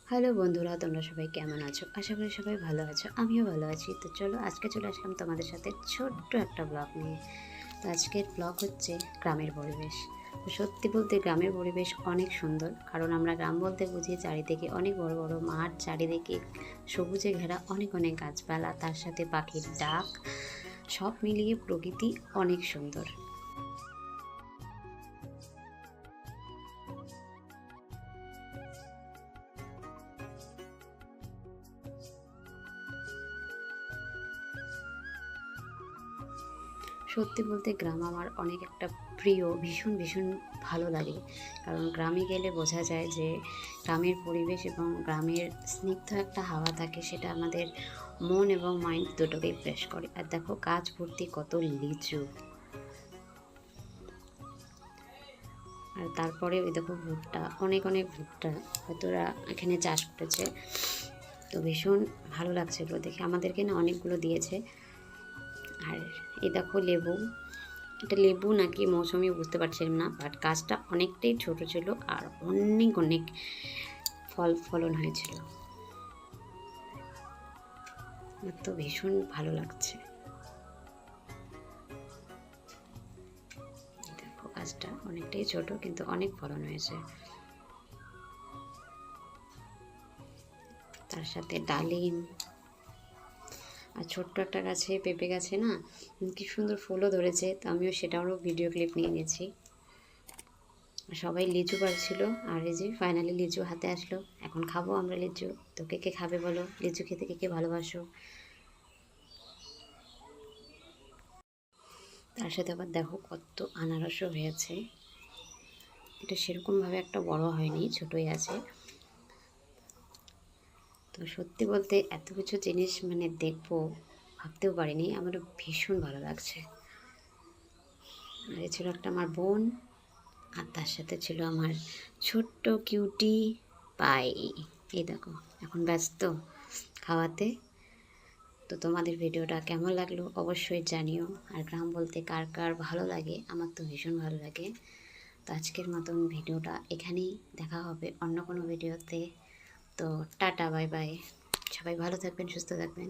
Hello বন্ধুরা, তোমরা সবাই কেমন আছো? আশা করি সবাই ভালো আছো, আমিও ভালো আছি। তো চলো আজকে চলে আসলাম তোমাদের সাথে ছোট্ট একটা ব্লগ নিয়ে। তো আজকের ব্লগ হচ্ছে গ্রামের পরিবেশ। তো সত্যি বলতে গ্রামের পরিবেশ অনেক সুন্দর, কারণ আমরা গ্রাম বলতে বুঝি চারিদিকে অনেক বড় বড় মাঠ, চারিদিকে সবুজে ঘেরা অনেক অনেক গাছপালা, তার সাথে পাখির ডাক, সব মিলিয়ে প্রকৃতি অনেক সুন্দর। সত্যি বলতে গ্রাম আমার অনেক একটা প্রিয়, ভীষণ ভীষণ ভালো লাগে। কারণ গ্রামে গেলে বোঝা যায় যে গ্রামের পরিবেশ এবং গ্রামের স্নিগ্ধ একটা হাওয়া থাকে, সেটা আমাদের মন এবং মাইন্ড দুটোকেই ফ্রেশ করে। আর দেখো গাছ ভর্তি কত লিচু, আর তারপরে ওই দেখো ভুট্টা, অনেক অনেক ভুট্টা হয়তো ওরা এখানে চাষ করেছে। তো ভীষণ ভালো লাগছে এগুলো দেখে, আমাদেরকে না অনেকগুলো দিয়েছে। আর এই দেখো লেবু, এটা লেবু নাকি মৌসুমি বুঝতে পারছিলাম না, বাট গাছটা অনেকটাই ছোট ছিল আর অনেক অনেক ফলন হয়েছিল। আমার তো ভীষণ ভালো লাগছে। দেখো গাছটা অনেকটাই ছোট কিন্তু অনেক ফলন হয়েছে। তার সাথে ডালিম, আর ছোট্ট একটা গাছে পেঁপে গাছে না কি সুন্দর ফুলও ধরেছে, তো আমিও সেটারও ভিডিও ক্লিপ নিয়ে নিয়েছি। সবাই লিচু পাড়ছিল, আর এই যে ফাইনালি লিচু হাতে আসলো, এখন খাবো আমরা লিচু। তো কে কে খাবে বলো, লিচু খেতে কে কে ভালোবাসো? তার সাথে আবার দেখো কত আনারসও হয়েছে। এটা সেরকমভাবে একটা বড় হয়নি, ছোটই আছে। তো সত্যি বলতে এত কিছু জিনিস মানে দেখবো ভাবতেও পারিনি, আমারও ভীষণ ভালো লাগছে। আর এ ছিল একটা আমার বোন, আর তার সাথে ছিল আমার ছোট্ট কিউটি পাই। এই দেখো এখন ব্যস্ত খাওয়াতে। তো তোমাদের ভিডিওটা কেমন লাগলো অবশ্যই জানিও। আর গ্রাম বলতে কার কার ভালো লাগে, আমার তো ভীষণ ভালো লাগে। তো আজকের মতন ভিডিওটা এখানেই, দেখা হবে অন্য কোনো ভিডিওতে। তো টাটা, বাই বাই, সবাই ভালো থাকবেন, সুস্থ থাকবেন।